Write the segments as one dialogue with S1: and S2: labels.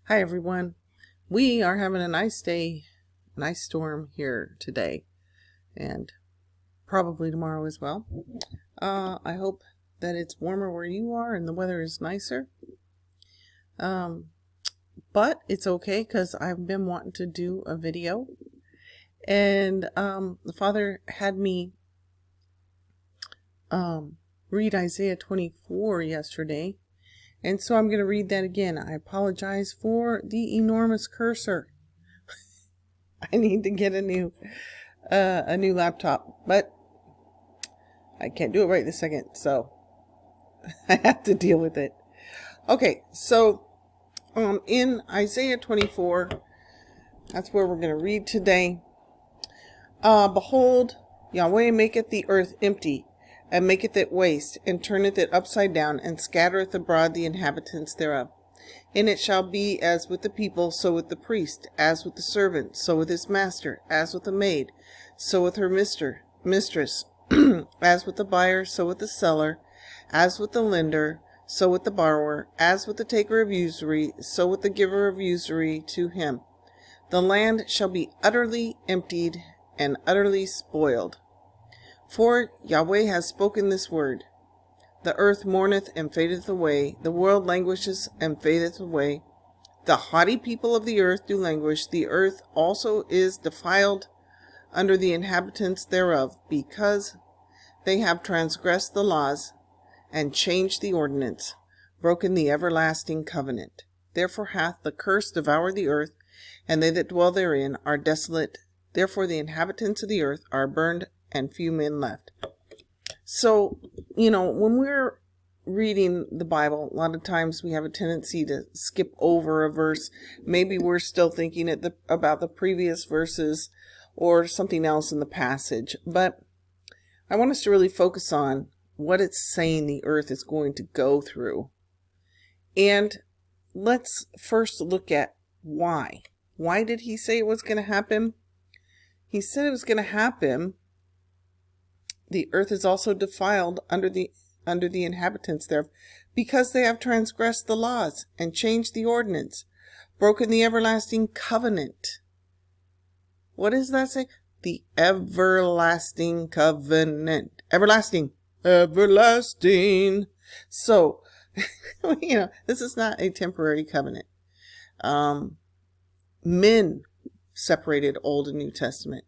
S1: Hi everyone. We are having a nice day, nice storm here today, and probably tomorrow as well. I hope that it's warmer where you are and the weather is nicer. But it's okay because I've been wanting to do a video, and the Father had me read Isaiah 24 yesterday. And so I'm going to read that again. I apologize for the enormous cursor. I need to get a new laptop, but I can't do it right this second, so I have to deal with it. Okay, so in Isaiah 24, that's where we're going to read today. Behold, Yahweh maketh the earth empty, and maketh it waste, and turneth it upside down, and scattereth abroad the inhabitants thereof. And it shall be as with the people, so with the priest, as with the servant, so with his master, as with the maid, so with her mistress, as with the buyer, so with the seller, as with the lender, so with the borrower, as with the taker of usury, so with the giver of usury to him. The land shall be utterly emptied and utterly spoiled. For Yahweh has spoken this word. The earth mourneth and fadeth away, the world languishes and fadeth away. The haughty people of the earth do languish, the earth also is defiled under the inhabitants thereof, because they have transgressed the laws, and changed the ordinance, broken the everlasting covenant. Therefore hath the curse devoured the earth, and they that dwell therein are desolate. Therefore the inhabitants of the earth are burned, and few men left. So, when we're reading the Bible, a lot of times we have a tendency to skip over a verse. Maybe we're still thinking about the previous verses or something else in the passage. But I want us to really focus on what it's saying the earth is going to go through. And let's first look at why. Why did he say it was going to happen? He said it was going to happen. The earth is also defiled under the inhabitants thereof, because they have transgressed the laws, and changed the ordinance, broken the everlasting covenant. What does that say? The everlasting covenant. Everlasting. So, this is not a temporary covenant. Men separated Old and New Testament.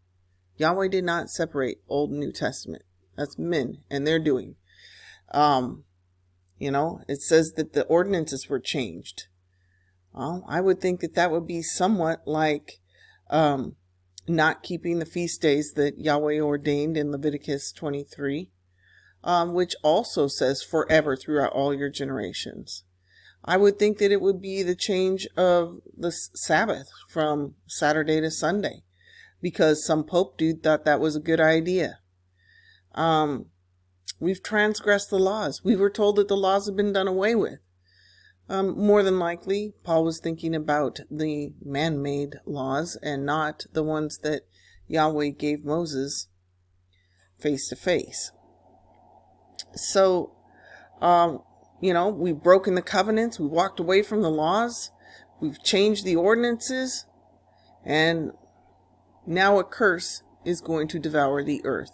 S1: Yahweh did not separate Old and New Testament. That's men and their doing. It says that the ordinances were changed. I would think that would be somewhat like not keeping the feast days that Yahweh ordained in Leviticus 23, which also says forever throughout all your generations. I would think that it would be the change of the Sabbath from Saturday to Sunday, because some Pope dude thought that was a good idea. We've transgressed the laws. We were told that the laws have been done away with. More than likely, Paul was thinking about the man-made laws and not the ones that Yahweh gave Moses face to face. So, we've broken the covenants. We walked away from the laws. We've changed the ordinances. And now a curse is going to devour the earth.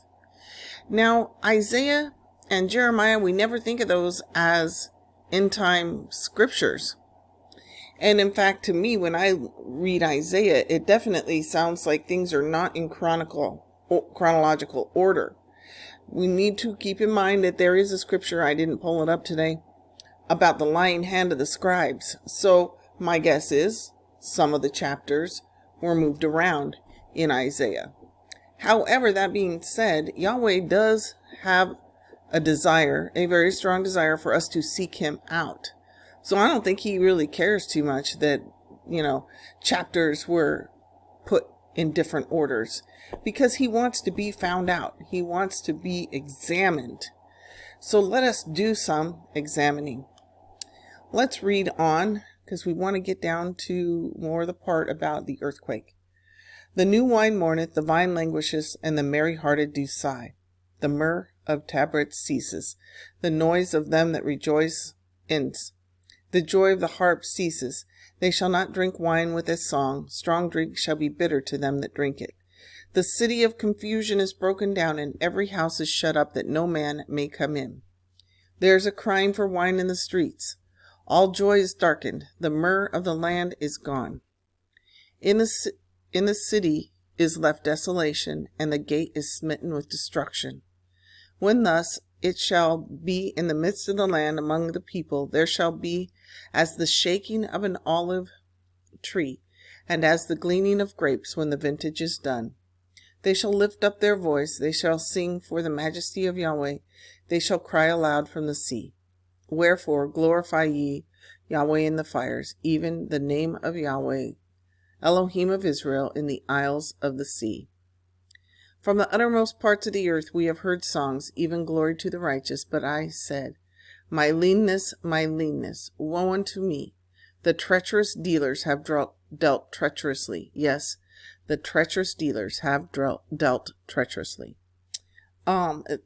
S1: Now, Isaiah and Jeremiah, we never think of those as end-time scriptures. And in fact, to me, when I read Isaiah, it definitely sounds like things are not in chronological order. We need to keep in mind that there is a scripture, I didn't pull it up today, about the lying hand of the scribes. So my guess is some of the chapters were moved around in Isaiah. However, that being said, Yahweh does have a very strong desire for us to seek him out. So I don't think he really cares too much that, chapters were put in different orders, because he wants to be found out. He wants to be examined. So let us do some examining. Let's read on, because we want to get down to more of the part about the earthquake. The new wine mourneth, the vine languishes, and the merry-hearted do sigh. The myrrh of tabrets ceases, the noise of them that rejoice ends. The joy of the harp ceases. They shall not drink wine with a song. Strong drink shall be bitter to them that drink it. The city of confusion is broken down, and every house is shut up, that no man may come in. There is a crying for wine in the streets. All joy is darkened. The myrrh of the land is gone. In the city is left desolation, and the gate is smitten with destruction. When thus it shall be in the midst of the land among the people, there shall be as the shaking of an olive tree, and as the gleaning of grapes when the vintage is done. They shall lift up their voice, they shall sing for the majesty of Yahweh, they shall cry aloud from the sea. Wherefore glorify ye Yahweh in the fires, even the name of Yahweh, Elohim of Israel, in the isles of the sea. From the uttermost parts of the earth we have heard songs, even glory to the righteous. But I said, my leanness, woe unto me! The treacherous dealers have dealt treacherously. Yes, the treacherous dealers have dealt treacherously. It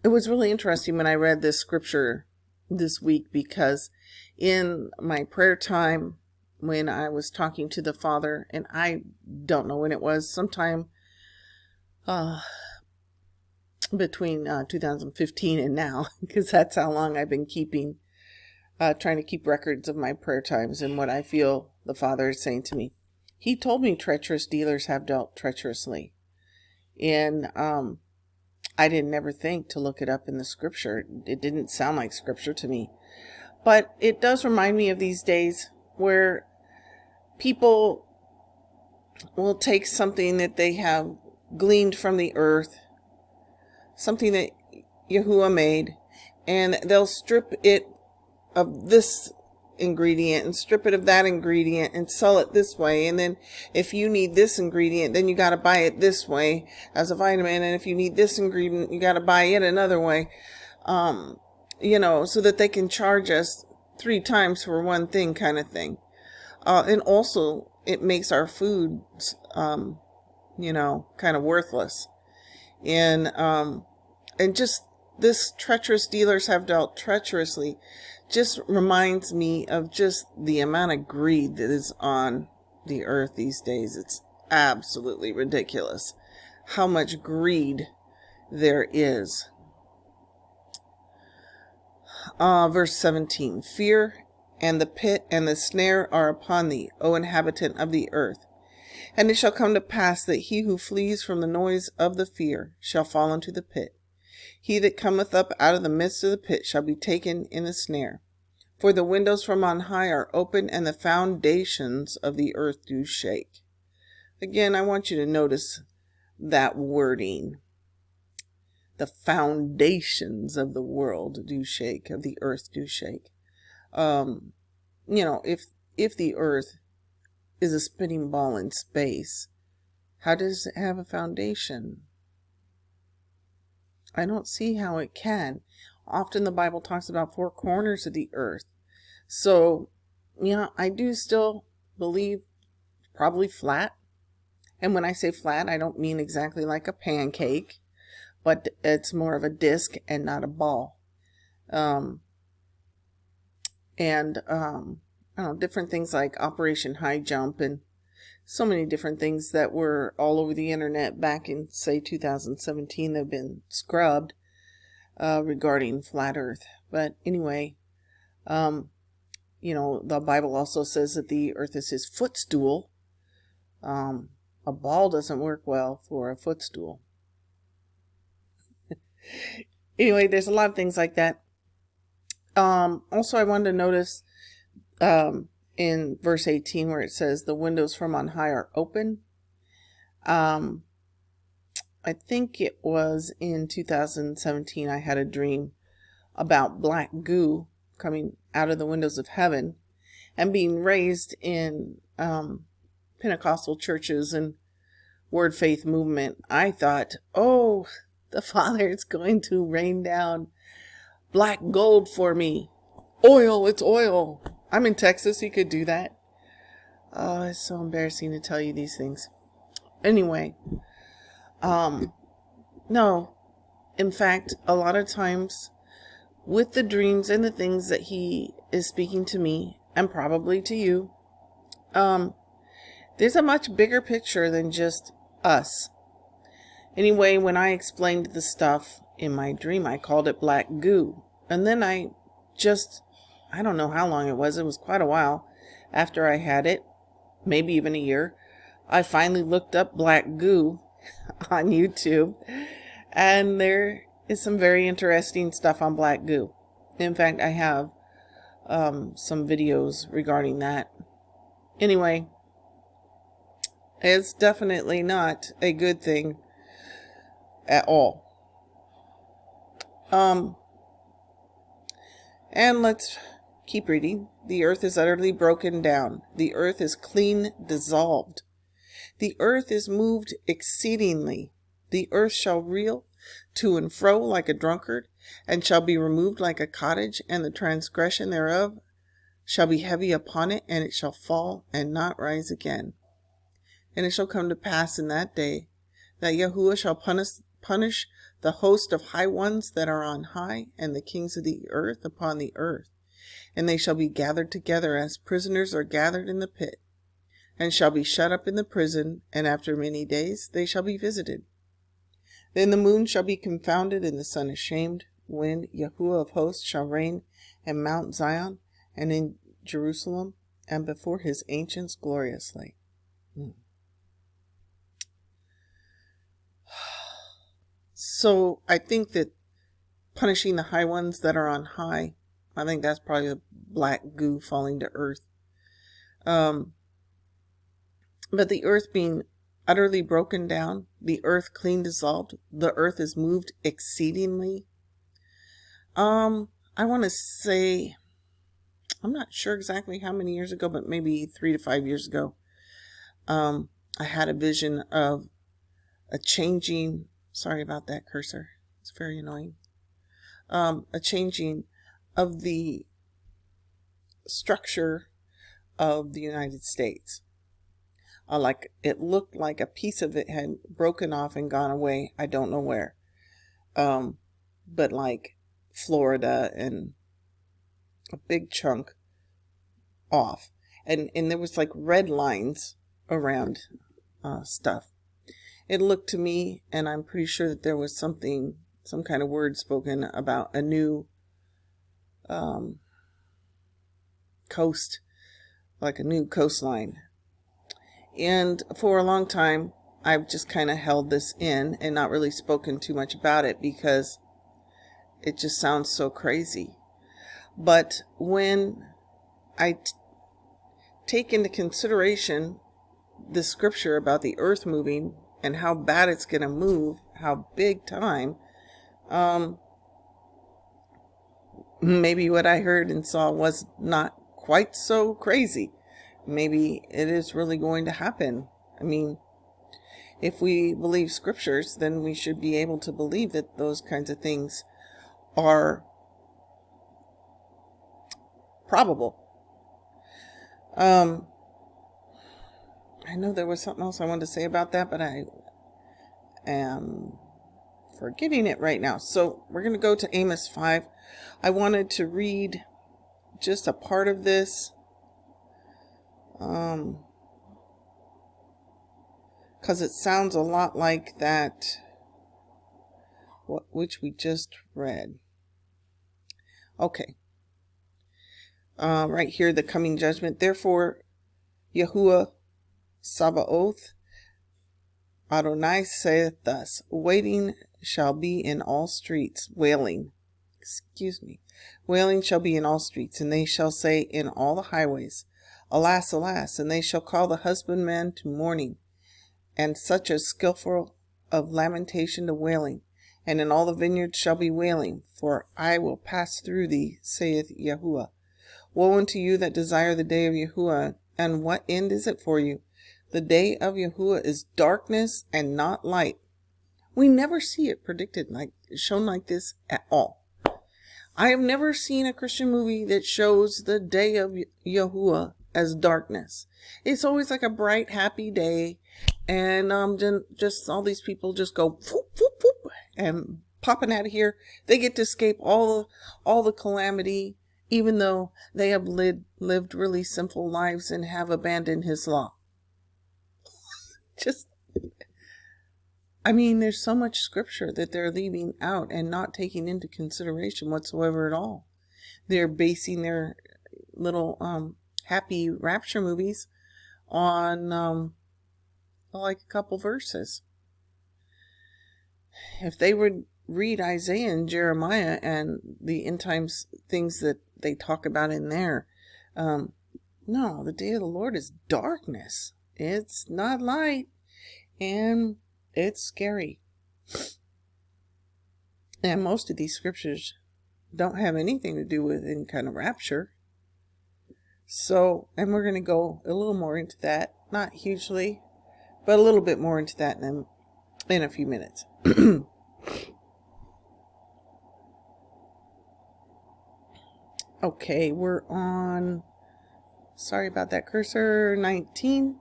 S1: was really interesting when I read this scripture this week, because in my prayer time, when I was talking to the Father, and I don't know when it was, sometime between 2015 and now, because that's how long I've been trying to keep records of my prayer times and what I feel the Father is saying to me. He told me treacherous dealers have dealt treacherously. And I didn't ever think to look it up in the scripture. It didn't sound like scripture to me. But it does remind me of these days where people will take something that they have gleaned from the earth, something that Yahuwah made, and they'll strip it of this ingredient and strip it of that ingredient and sell it this way. And then if you need this ingredient, then you got to buy it this way as a vitamin. And if you need this ingredient, you got to buy it another way, so that they can charge us 3 times for one thing, kind of thing. And also it makes our foods, kind of worthless. And just this treacherous dealers have dealt treacherously just reminds me of just the amount of greed that is on the earth these days. It's absolutely ridiculous how much greed there is. Verse 17, fear and the pit and the snare are upon thee, O inhabitant of the earth. And it shall come to pass that he who flees from the noise of the fear shall fall into the pit. He that cometh up out of the midst of the pit shall be taken in the snare. For the windows from on high are open, and the foundations of the earth do shake. Again, I want you to notice that wording. The foundations of the world do shake, of the earth do shake. If the earth is a spinning ball in space, how does it have a foundation? I don't see how it can. Often the Bible talks about 4 corners of the earth. So, I do still believe probably flat. And when I say flat, I don't mean exactly like a pancake, but it's more of a disc and not a ball. Different things like Operation High Jump and so many different things that were all over the internet back in, say, 2017. They've been scrubbed regarding flat earth. But anyway, the Bible also says that the earth is his footstool. A ball doesn't work well for a footstool. Anyway, there's a lot of things like that. Also, I wanted to notice in verse 18 where it says the windows from on high are open. I think it was in 2017 I had a dream about black goo coming out of the windows of heaven and being raised in Pentecostal churches and Word Faith movement. I thought, the Father is going to rain down black gold for me. Oil, it's oil. I'm in Texas, he could do that. Oh, it's so embarrassing to tell you these things. Anyway, no. In fact, a lot of times with the dreams and the things that he is speaking to me and probably to you. There's a much bigger picture than just us. Anyway, when I explained the stuff in my dream, I called it black goo. And then I don't know how long it was quite a while after I had it, maybe even a year. I finally looked up black goo on YouTube, and there is some very interesting stuff on black goo. In fact, I have some videos regarding that. Anyway, it's definitely not a good thing at all. And let's keep reading. The earth is utterly broken down. The earth is clean dissolved. The earth is moved exceedingly. The earth shall reel to and fro like a drunkard, and shall be removed like a cottage, and the transgression thereof shall be heavy upon it, and it shall fall and not rise again. And it shall come to pass in that day that Yahuwah shall punish the host of high ones that are on high, and the kings of the earth upon the earth. And they shall be gathered together as prisoners are gathered in the pit, and shall be shut up in the prison, and after many days they shall be visited. Then the moon shall be confounded, and the sun ashamed, when Yahuwah of hosts shall reign in Mount Zion, and in Jerusalem, and before his ancients gloriously. So I think that punishing the high ones that are on high, I think that's probably the black goo falling to earth. But the earth being utterly broken down, the earth clean dissolved, the earth is moved exceedingly. I want to say, I'm not sure exactly how many years ago, but maybe 3 to 5 years ago, I had a vision of a changing, sorry about that cursor, it's very annoying, a changing of the structure of the United States. Like it looked like a piece of it had broken off and gone away. I don't know where. But like Florida and a big chunk off. And there was like red lines around stuff. It looked to me, and I'm pretty sure that there was some kind of word spoken about a new coast, like a new coastline. And for a long time, I've just kind of held this in and not really spoken too much about it because it just sounds so crazy. But when I take into consideration the scripture about the earth moving and how bad it's going to move, how big time, maybe what I heard and saw was not quite so crazy. Maybe it is really going to happen. I mean, if we believe scriptures, then we should be able to believe that those kinds of things are probable. I know there was something else I wanted to say about that, but I am forgetting it right now. So we're going to go to Amos 5. I wanted to read just a part of this. Because it sounds a lot like that, which we just read. Okay. Right here, the coming judgment. Therefore, Yahuwah Sabaoth, Adonai saith thus, wailing shall be in all streets, wailing shall be in all streets, and they shall say in all the highways, alas, alas, and they shall call the husbandman to mourning, and such as skillful of lamentation to wailing, and in all the vineyards shall be wailing, for I will pass through thee, saith Yahuwah. Woe unto you that desire the day of Yahuwah, and what end is it for you? The day of Yahuwah is darkness and not light. We never see it predicted shown like this at all. I have never seen a Christian movie that shows the day of Yahuwah as darkness. It's always like a bright, happy day, and just all these people just go whoop, whoop, whoop, and popping out of here. They get to escape all the calamity, even though they have lived really sinful lives and have abandoned his law. Just, I mean, there's so much scripture that they're leaving out and not taking into consideration whatsoever at all. They're basing their little happy rapture movies on like a couple verses. If they would read Isaiah and Jeremiah and the end times things that they talk about in there, no, the day of the Lord is darkness. It's not light, and it's scary. And most of these scriptures don't have anything to do with any kind of rapture. So, and we're going to go a little more into that, not hugely, but a little bit more into that in a few minutes. Okay, we're on, sorry about that cursor, 19.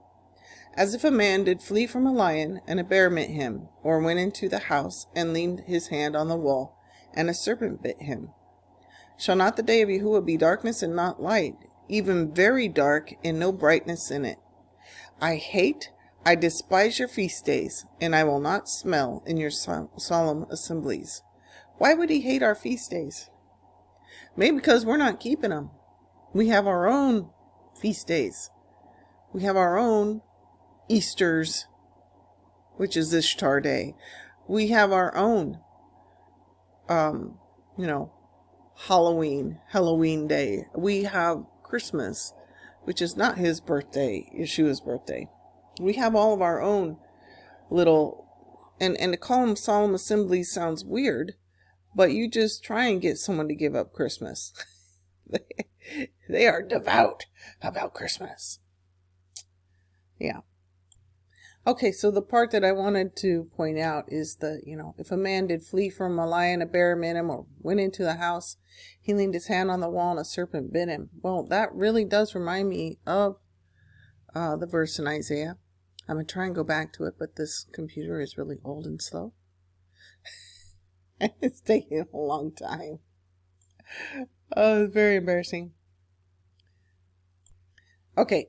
S1: As if a man did flee from a lion, and a bear met him, or went into the house, and leaned his hand on the wall, and a serpent bit him. Shall not the day of Yahuwah be darkness and not light, even very dark, and no brightness in it? I despise your feast days, and I will not smell in your solemn assemblies. Why would he hate our feast days? Maybe because we're not keeping them. We have our own feast days. We have our own Easters, which is Ishtar Day. We have our own, Halloween Day. We have Christmas, which is not his birthday, Yeshua's birthday. We have all of our own little, and to call them solemn assemblies sounds weird, but you just try and get someone to give up Christmas. They are devout about Christmas. Yeah. Okay, so the part that I wanted to point out is that, if a man did flee from a lion, a bear met him, or went into the house, he leaned his hand on the wall and a serpent bit him. Well, that really does remind me of the verse in Isaiah. I'm going to try and go back to it, but this computer is really old and slow. It's taking a long time. Oh, it's very embarrassing. Okay.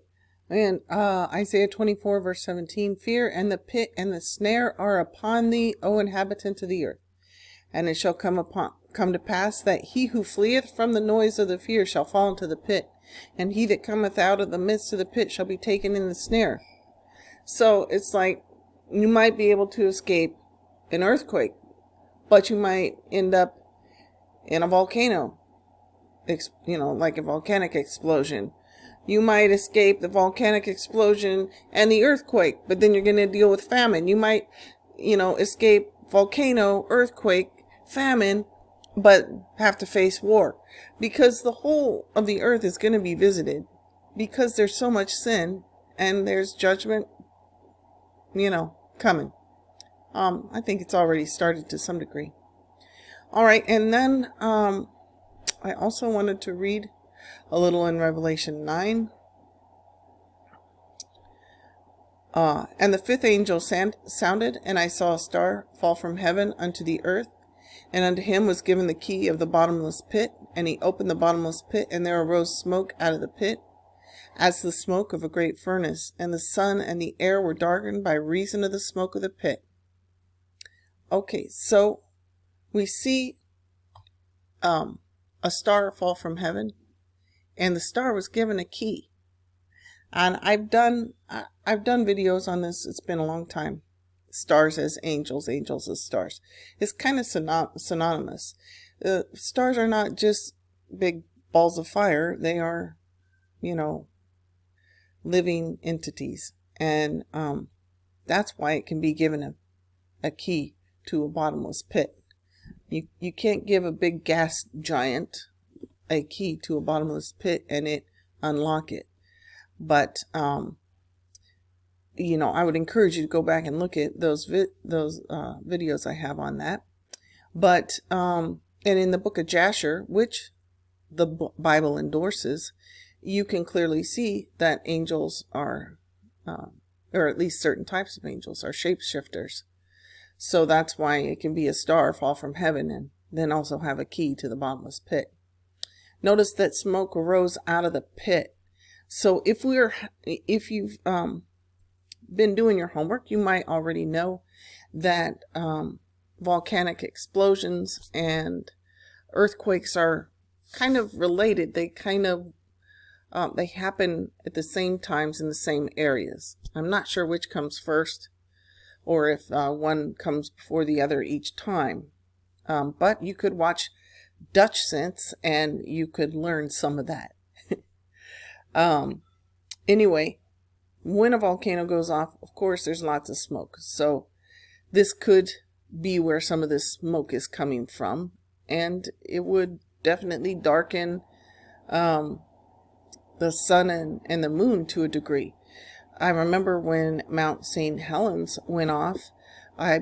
S1: And Isaiah 24 verse 17, fear and the pit and the snare are upon thee, O inhabitant of the earth. And it shall come to pass that he who fleeth from the noise of the fear shall fall into the pit, and he that cometh out of the midst of the pit shall be taken in the snare. So it's like you might be able to escape an earthquake, but you might end up in a volcano, like a volcanic explosion. You might escape the volcanic explosion and the earthquake, but then you're going to deal with famine. You might, escape volcano, earthquake, famine, but have to face war. Because the whole of the earth is going to be visited. Because there's so much sin and there's judgment, coming. I think it's already started to some degree. All right, and then I also wanted to read a little in Revelation 9. And the fifth angel sounded, and I saw a star fall from heaven unto the earth, and unto him was given the key of the bottomless pit, and he opened the bottomless pit, and there arose smoke out of the pit, as the smoke of a great furnace, and the sun and the air were darkened by reason of the smoke of the pit. Okay, so we see a star fall from heaven, and the star was given a key. And I've done videos on this. It's been a long time. Stars as angels, angels as stars. It's kind of synonymous. Stars are not just big balls of fire. They are, living entities. And that's why it can be given a key to a bottomless pit. You can't give a big gas giant a key to a bottomless pit and it unlock it. But I would encourage you to go back and look at those videos I have on that. But and in the book of Jasher, which the Bible endorses, you can clearly see that angels are, or at least certain types of angels, are shapeshifters. So that's why it can be a star fall from heaven and then also have a key to the bottomless pit. Notice that smoke arose out of the pit. So if you've been doing your homework, you might already know that volcanic explosions and earthquakes are kind of related. They happen at the same times in the same areas. I'm not sure which comes first, or if one comes before the other each time. But you could watch Dutch Sense and you could learn some of that. Anyway, when a volcano goes off, of course, there's lots of smoke. So this could be where some of this smoke is coming from. And it would definitely darken the sun and the moon to a degree. I remember when Mount St. Helens went off. I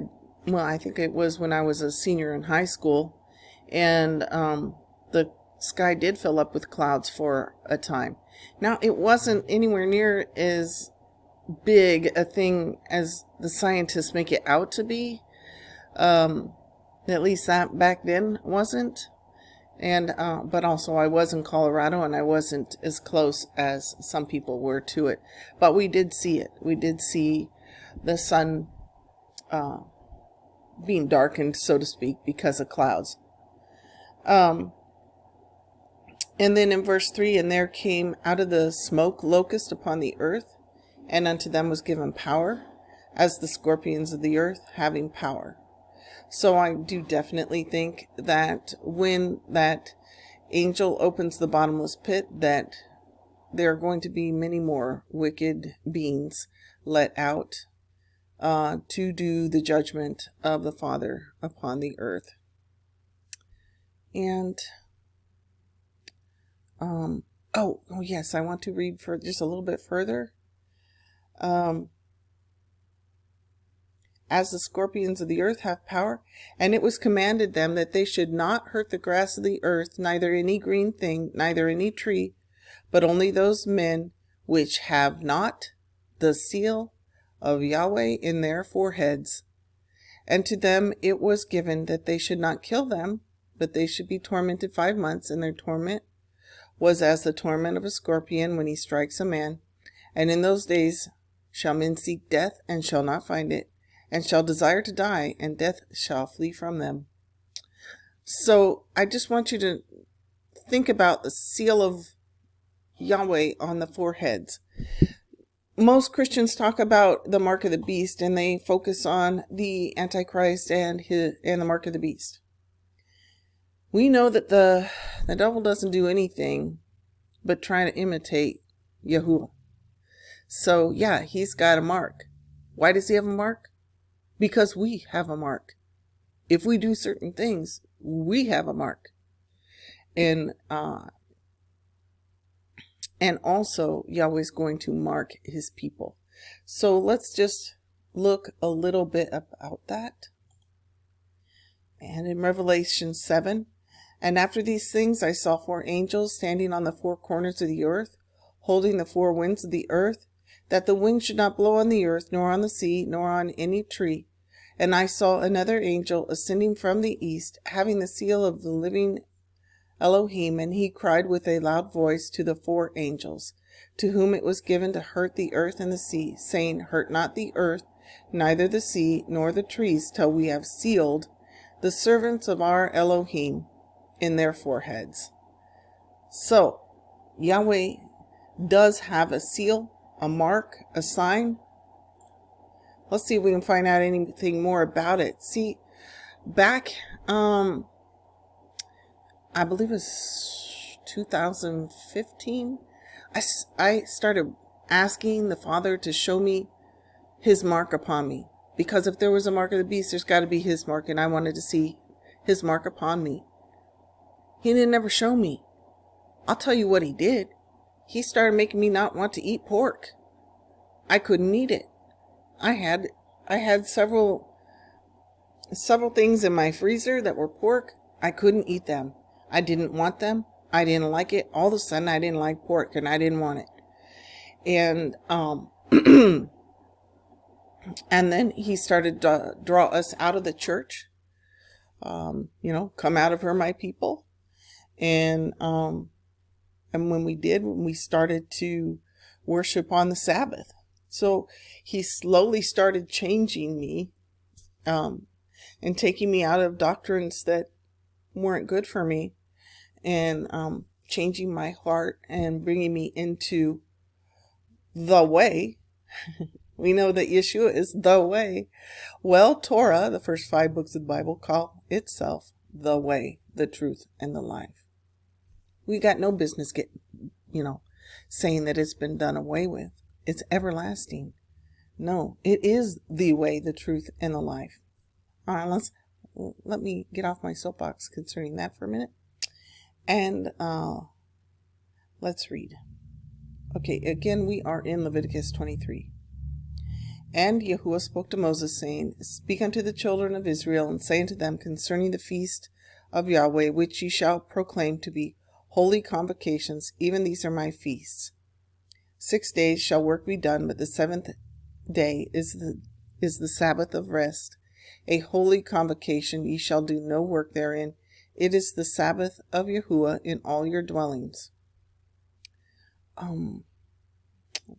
S1: think it was when I was a senior in high school, and the sky did fill up with clouds for a time. Now, it wasn't anywhere near as big a thing as the scientists make it out to be. At least that back then wasn't. And but also I was in Colorado and I wasn't as close as some people were to it. But we did see it. We did see the sun being darkened, so to speak, because of clouds. And then in verse 3, and there came out of the smoke locust upon the earth, and unto them was given power, as the scorpions of the earth, having power. So I do definitely think that when that angel opens the bottomless pit, that there are going to be many more wicked beings let out to do the judgment of the Father upon the earth. And yes, I want to read for just a little bit further. As the scorpions of the earth have power, and it was commanded them that they should not hurt the grass of the earth, neither any green thing, neither any tree, but only those men which have not the seal of Yahweh in their foreheads. And to them it was given that they should not kill them, but they should be tormented 5 months, and their torment was as the torment of a scorpion when he strikes a man. And in those days shall men seek death, and shall not find it, and shall desire to die, and death shall flee from them. So I just want you to think about the seal of Yahweh on the foreheads. Most Christians talk about the mark of the beast, and they focus on the Antichrist and the mark of the beast. We know that the devil doesn't do anything but try to imitate Yahuwah. So yeah, he's got a mark. Why does he have a mark? Because we have a mark. If we do certain things, we have a mark. And also Yahweh's going to mark his people. So let's just look a little bit about that. And in Revelation 7, and after these things I saw 4 angels standing on the 4 corners of the earth, holding the 4 winds of the earth, that the wind should not blow on the earth, nor on the sea, nor on any tree. And I saw another angel ascending from the east, having the seal of the living Elohim, and he cried with a loud voice to the 4 angels, to whom it was given to hurt the earth and the sea, saying, Hurt not the earth, neither the sea, nor the trees, till we have sealed the servants of our Elohim in their foreheads. So, Yahweh does have a seal, a mark, a sign. Let's see if we can find out anything more about it. See, back, I believe it was 2015, I started asking the Father to show me his mark upon me. Because if there was a mark of the beast, there's got to be his mark, and I wanted to see his mark upon me. He didn't ever show me. I'll tell you what he did. He started making me not want to eat pork. I couldn't eat it. I had several things in my freezer that were pork. I couldn't eat them. I didn't want them. I didn't like it. All of a sudden, I didn't like pork, and I didn't want it. And And then he started to draw us out of the church. Come out of her, my people. And when we did, when we started to worship on the Sabbath. So he slowly started changing me, and taking me out of doctrines that weren't good for me, and changing my heart and bringing me into the way. We know that Yeshua is the way. Well, Torah, the first 5 books of the Bible, call itself the way, the truth, and the life. We got no business saying that it's been done away with. It's everlasting. No, it is the way, the truth, and the life. All right, let me get off my soapbox concerning that for a minute. And let's read. Okay, again, we are in Leviticus 23. And Yahuwah spoke to Moses, saying, Speak unto the children of Israel, and say unto them concerning the feast of Yahweh, which ye shall proclaim to be holy convocations, even these are my feasts. 6 days shall work be done, but the 7th day is the Sabbath of rest, a holy convocation. Ye shall do no work therein. It is the Sabbath of Yahuwah in all your dwellings. Let's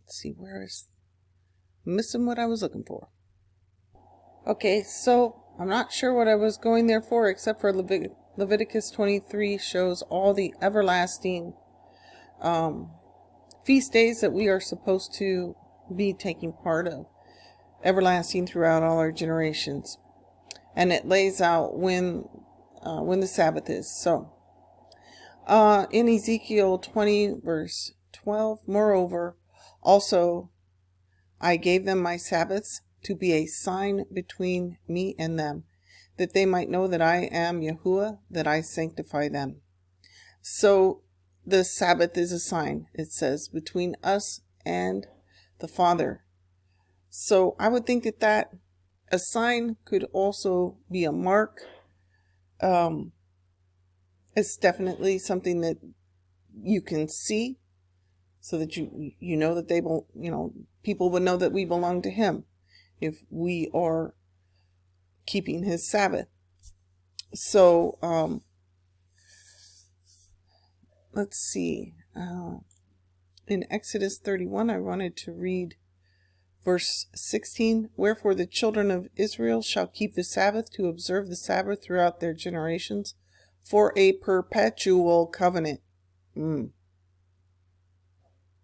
S1: see, missing what I was looking for. Okay, so I'm not sure what I was going there for, except for Leviticus 23 shows all the everlasting feast days that we are supposed to be taking part of, everlasting throughout all our generations. And it lays out when the Sabbath is. So, in Ezekiel 20, verse 12, moreover, also I gave them my Sabbaths to be a sign between me and them, that they might know that I am Yahuwah, that I sanctify them. So the Sabbath is a sign, it says, between us and the Father. So I would think that a sign could also be a mark. It's definitely something that you can see, so that you know that people would know that we belong to Him if we are keeping His Sabbath. So let's see. In Exodus 31, I wanted to read verse 16. Wherefore the children of Israel shall keep the Sabbath to observe the Sabbath throughout their generations for a perpetual covenant.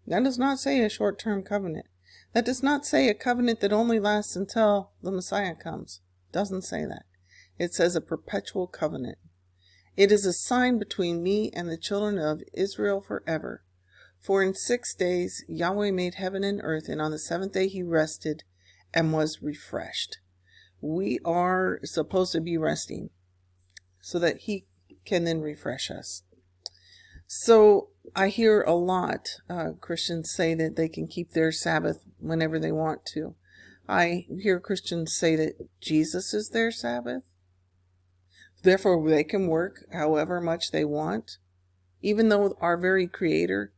S1: That does not say a short-term covenant. That does not say a covenant that only lasts until the Messiah comes. It doesn't say that. It says a perpetual covenant. It is a sign between me and the children of Israel forever. For in 6 days Yahweh made heaven and earth, and on the 7th day He rested and was refreshed. We are supposed to be resting so that He can then refresh us. So I hear a lot Christians say that they can keep their Sabbath whenever they want to. I hear Christians say that Jesus is their Sabbath. Therefore, they can work however much they want. Even though our very Creator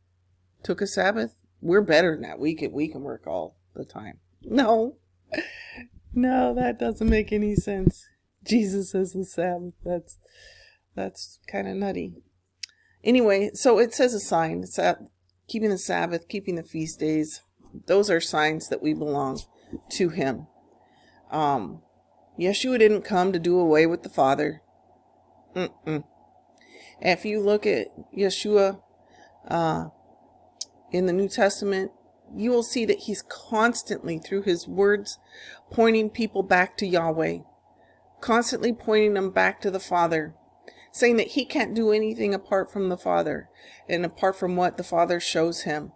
S1: took a Sabbath, we're better than that. We can work all the time. No, that doesn't make any sense. Jesus is the Sabbath. That's kind of nutty. Anyway, so it says a sign. It's keeping the Sabbath, keeping the feast days. Those are signs that we belong to Him. Yeshua didn't come to do away with the Father. If you look at Yeshua in the New Testament, you will see that He's constantly, through His words, pointing people back to Yahweh, constantly pointing them back to the Father, saying that He can't do anything apart from the Father and apart from what the Father shows Him.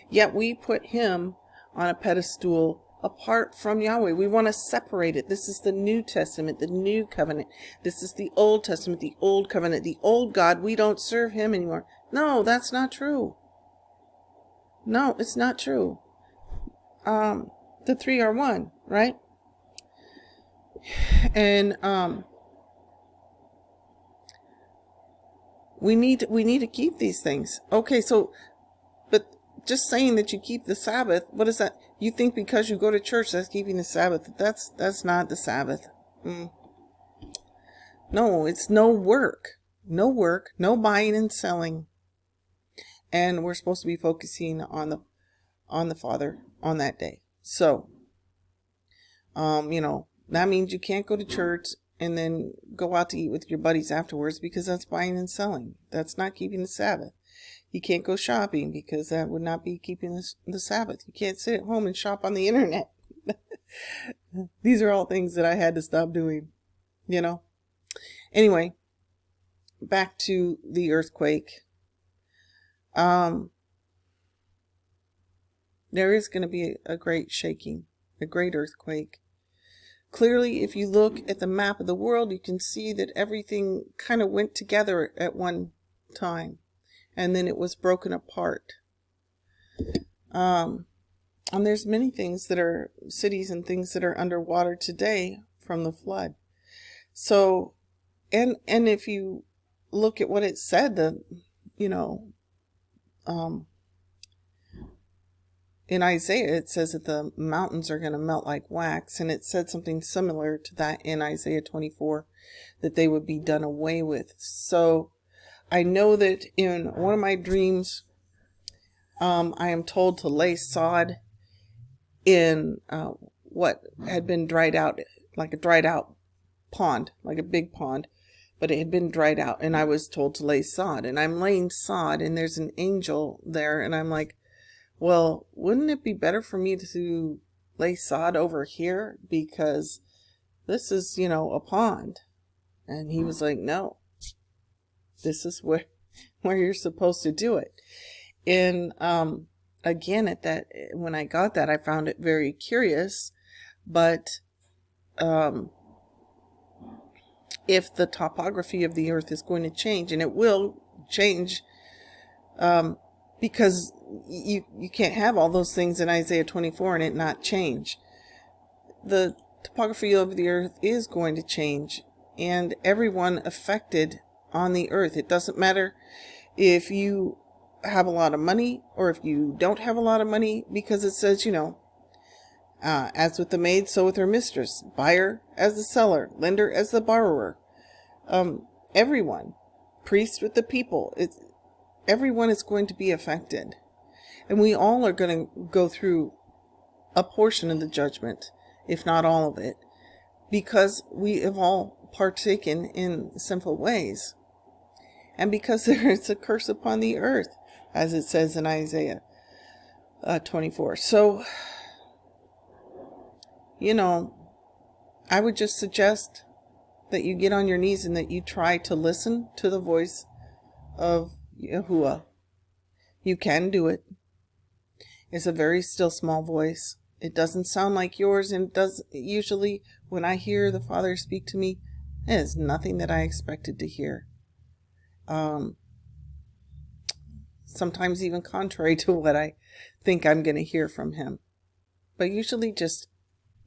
S1: Yet we put Him on a pedestal apart from Yahweh. We want to separate it. This is the New Testament, the New Covenant. This is the Old Testament, the Old Covenant, the old God. We don't serve Him anymore. No, that's not true. No, it's not true. The three are one, right? And we need to keep these things. Okay, so but just saying that you keep the Sabbath, what is that? You think because you go to church, that's keeping the Sabbath. That's not the Sabbath. No, it's no work. No work, no buying and selling. And we're supposed to be focusing on the Father on that day. So, that means you can't go to church and then go out to eat with your buddies afterwards, because that's buying and selling. That's not keeping the Sabbath. You can't go shopping, because that would not be keeping the Sabbath. You can't sit at home and shop on the internet. These are all things that I had to stop doing, Anyway, back to the earthquake. There is going to be a great shaking, a great earthquake. Clearly, if you look at the map of the world, you can see that everything kind of went together at one time, and then it was broken apart. And there's many things that are cities and things that are underwater today from the flood. So, and if you look at what it said, in Isaiah, it says that the mountains are going to melt like wax, and it said something similar to that in Isaiah 24, that they would be done away with. So I know that in one of my dreams, I am told to lay sod in what had been dried out, like a dried out pond, like a big pond, but it had been dried out, and I was told to lay sod, and I'm laying sod, and there's an angel there, and I'm like, well, wouldn't it be better for me to lay sod over here, because this is, a pond? And he was like, no, this is where you're supposed to do it. And again, when I got that, I found it very curious. But if the topography of the earth is going to change, and it will change, because you can't have all those things in Isaiah 24 and it not change. The topography of the earth is going to change, and everyone affected on the earth. It doesn't matter if you have a lot of money or if you don't have a lot of money, because it says, as with the maid, so with her mistress, buyer as the seller, lender as the borrower. Everyone, priest with the people, everyone is going to be affected. And we all are going to go through a portion of the judgment, if not all of it, because we have all partaken in sinful ways. And because there is a curse upon the earth, as it says in Isaiah 24. So, I would just suggest that you get on your knees and that you try to listen to the voice of Yahuwah. You can do it. It's a very still, small voice. It doesn't sound like yours, and it does usually, when I hear the Father speak to me, it is nothing that I expected to hear. Sometimes even contrary to what I think I'm going to hear from him. But usually just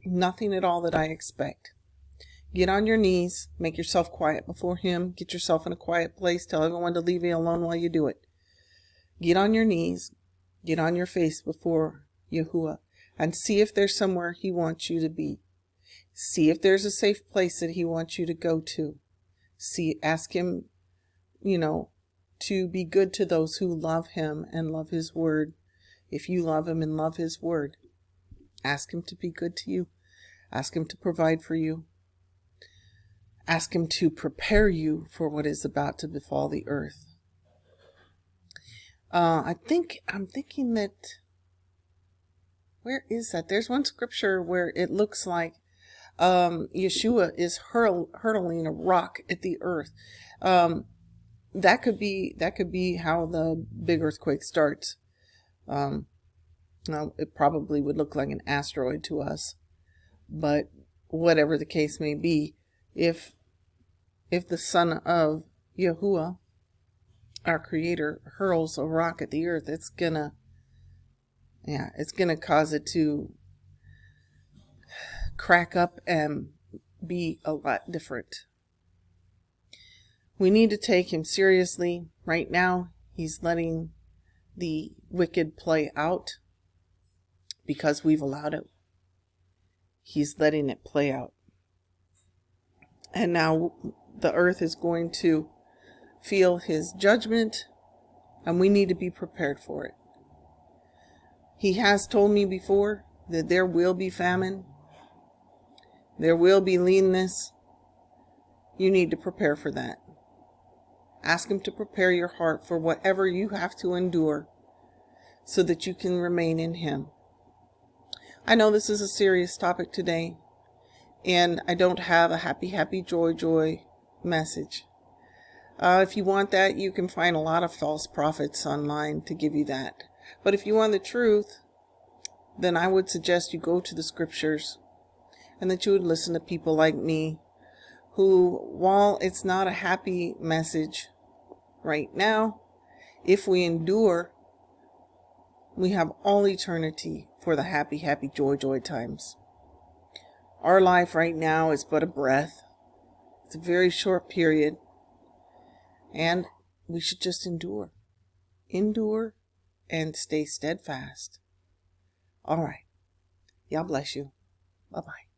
S1: nothing at all that I expect. Get on your knees, make yourself quiet before him, get yourself in a quiet place, tell everyone to leave you alone while you do it. Get on your knees, get on your face before Yahuwah, and see if there's somewhere he wants you to be. See if there's a safe place that he wants you to go to. Ask him, to be good to those who love him and love his word. If you love him and love his word, ask him to be good to you. Ask him to provide for you. Ask him to prepare you for what is about to befall the earth. I'm thinking that, where is that? There's one scripture where it looks like Yeshua is hurling a rock at the earth. That could be how the big earthquake starts. It probably would look like an asteroid to us, but whatever the case may be, if the Son of Yahuwah, our Creator, hurls a rock at the earth, it's gonna cause it to crack up and be a lot different. We need to take him seriously. Right now, he's letting the wicked play out because we've allowed it. He's letting it play out. And now the earth is going to feel his judgment, and we need to be prepared for it. He has told me before that there will be famine. There will be leanness. You need to prepare for that. Ask him to prepare your heart for whatever you have to endure so that you can remain in him. I know this is a serious topic today, and I don't have a happy, happy, joy message. If you want that, you can find a lot of false prophets online to give you that. But if you want the truth, then I would suggest you go to the scriptures and that you would listen to people like me who, while it's not a happy message right now, if we endure, we have all eternity for the happy, happy, joy times. Our life right now is but a breath. It's a very short period. And we should just endure. Endure and stay steadfast. All right. God bless you. Bye-bye.